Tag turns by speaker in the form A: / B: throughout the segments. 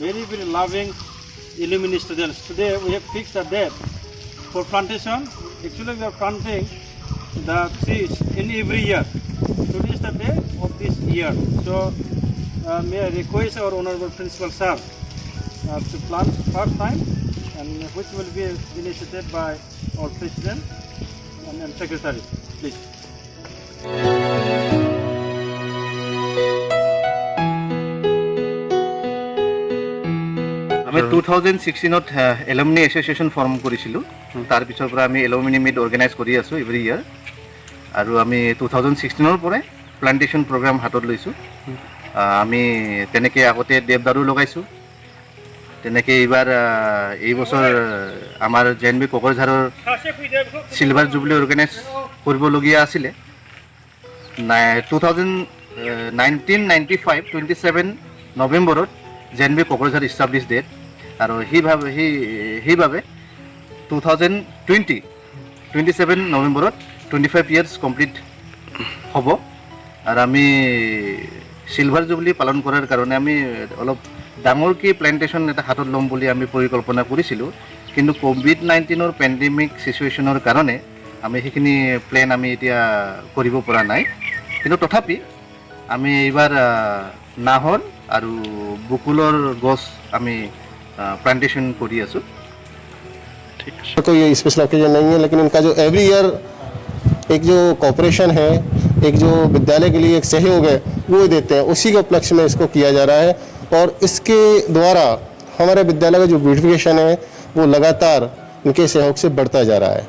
A: very, very loving alumni students. Today we have fixed a date for plantation. Actually, we are planting the trees in every year. Today is the day of this year. So, may I request our honorable principal sir to plant first time, and which will be initiated by our president and secretary. Please.
B: আমি 2016 alumni association form কৰিছিলোঁ। তাৰ পিছৰ পৰা আমি alumni meat organise কৰি আছোঁ every ইয়াৰ, আৰু আমি 2016ৰ পৰাই প্লান্টেশ্যন প্ৰগ্ৰাম হাতত লৈছোঁ। আমি তেনেকৈ আগতে দেৱদাৰু লগাইছোঁ, তেনেকৈ এই বছৰ আমাৰ JNB কোকৰাঝাৰৰ চিলভাৰ জুবলি অৰ্গেনাইজ কৰিবলগীয়া আছিলে। 1995 27 নৱেম্বৰত JNB কোকৰাঝাৰ ইষ্টাব্লিছ ডেট, আৰু সেইবাবে 27 নৱেম্বৰত 25 ইয়াৰ্ছ কমপ্লিট হ'ব। আৰু আমি চিলভাৰ জুবলি পালন কৰাৰ কাৰণে আমি অলপ ডাঙৰকৈ প্লেণ্টেশ্যন এটা হাতত ল'ম বুলি আমি পৰিকল্পনা কৰিছিলোঁ, কিন্তু COVID-19 পেণ্ডেমিক চিচুৱেশ্যনৰ কাৰণে আমি সেইখিনি প্লেন আমি এতিয়া কৰিব পৰা নাই। কিন্তু তথাপি আমি এইবাৰ নাহৰ আৰু বকুলৰ গছ আমি প্লাंटेशन करी आसु।
C: तो ये स्पेशल ओकेजन नहीं है, लेकिन इनका जो एवरी ईयर एक जो कॉपरेशन है, एक जो विद्यालय के लिए एक सहयोग है, वो देते हैं। उसी के उपलक्ष्य में इसको किया जा रहा है, और इसके द्वारा हमारे विद्यालय का जो ब्यूटिफिकेशन है वो लगातार इनके सहयोग से बढ़ता जा रहा है।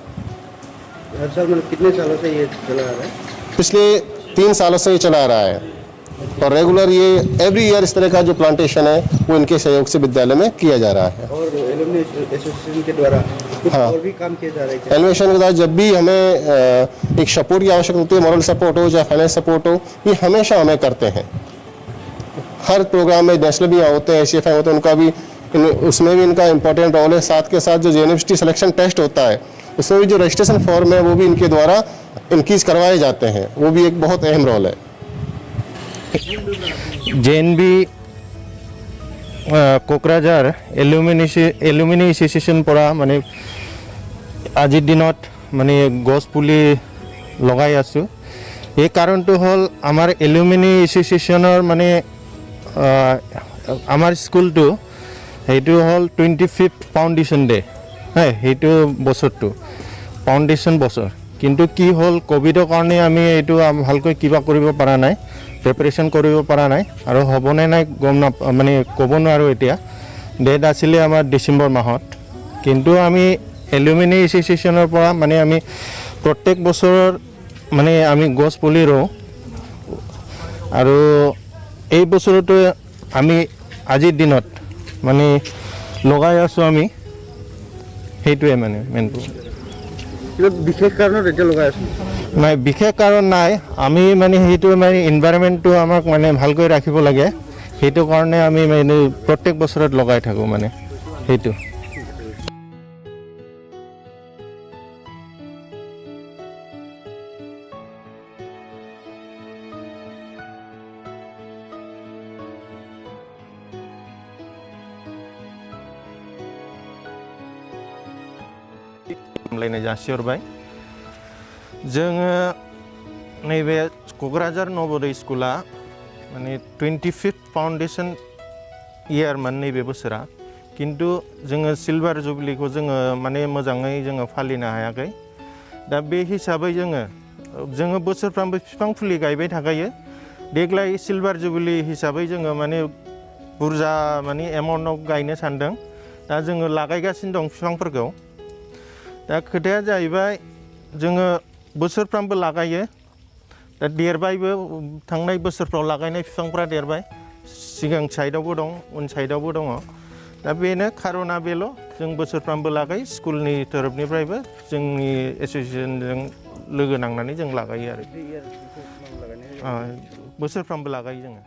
D: सर, मतलब कितने सालों से ये चला आ रहा है?
C: पिछले 3 सालों से ये चला आ रहा है, और रेगुलर ये एवरी ईयर इस तरह का जो प्लांटेशन है वो इनके सहयोग से विद्यालय में किया जा रहा है।
D: और एलुमनी एसोसिएशन के द्वारा कुछ और भी काम किए जा रहे हैं?
C: एलुमिनेशन के द्वारा जब भी हमें एक सपोर्ट की आवश्यकता होती है, मॉरल सपोर्ट हो या फाइनेंस सपोर्ट हो, ये हमेशा हमें करते हैं। हर प्रोग्राम में नेशनल भी होते हैं, ACFI होते हैं, उनका भी उसमें भी इनका इंपॉर्टेंट रोल है। साथ के साथ जो यूनिवर्सिटी सिलेक्शन टेस्ट होता है उसमें भी जो रजिस्ट्रेशन फॉर्म है वो भी इनके द्वारा इंक्रीज करवाए जाते हैं, वो भी एक बहुत अहम रोल है।
E: JNB কোকৰাঝাৰ এলুমিনি এছ'চিয়েশ্যন পৰা মানে আজিৰ দিনত মানে গছ পুলি লগাই আছোঁ। এই কাৰণটো হ'ল আমাৰ এলুমিনি এছ'চিয়েশ্যনৰ মানে আমাৰ স্কুলটো সেইটো হ'ল 25th ফাউণ্ডেশ্যন ডে, সেইটো বছৰটো ফাউণ্ডেশ্যন বছৰ। কিন্তু কি হ'ল, ক'ভিডৰ কাৰণে আমি এইটো ভালকৈ কিবা কৰিব পৰা নাই, প্ৰিপেৰেশ্যন কৰিব পৰা নাই, আৰু হ'বনে নাই গম মানে ক'ব নোৱাৰোঁ। এতিয়া ডেট আছিলে আমাৰ ডিচেম্বৰ মাহত, কিন্তু আমি এলুমিনি এছ'চিয়েশ্যনৰ পৰা মানে আমি প্ৰত্যেক বছৰৰ মানে আমি গছ পুলি ৰুওঁ, আৰু এই বছৰতো আমি আজিৰ দিনত মানে লগাই আছোঁ আমি, সেইটোৱে মানে মেইন।
D: বিশেষ কাৰণত এতিয়া লগাই আছোঁ?
E: নাই, বিশেষ কাৰণ নাই, আমি মানে সেইটো মানে এনভাইৰনমেণ্টটো আমাক মানে ভালকৈ ৰাখিব লাগে, সেইটো কাৰণে আমি মানে প্ৰত্যেক বছৰত লগাই থাকোঁ মানে সেইটো। खामलायनाय जासिहरबाय। जोङो नैबे क'क्राझार नवोदय स्कुला माने 25th फाउन्डेसन इयारमोन नैबे बोसोरा, किन्तु जोङो सिलभार जुबलिखौ जोङो माने मोजाङै जोङो फालिनो हायाखै। दा बे हिसाबै जोङो बोसोरफ्रामबो बिफां फुलि गायबाय थाखायो। देग्लाय सिलभार जुबलि हिसाबै जोङो माने बुरजा माने एमाउन्टआव गायनो सानदों। दा जोङो लागायगासिनो दं बिफांफोरखौ। दा खोथाया जाहैबाय जोङो बोसोरफ्रामबो लागायो, दा देरबायबो, थांनाय बोसोरफ्राव लागायनाय बिफांफ्रा देरबाय, सिगां साइडआवबो दं, उन साइडआवबो दङ। दा बेनो खार'ना बेल', जों बोसोरफ्रामबो लागायो, स्कुलनि तरफनिफ्रायबो जोंनि एस'सिएशनजों लोगो नांनानै जों लागायो आरो बोसोरफ्रामबो लागायो जोङो।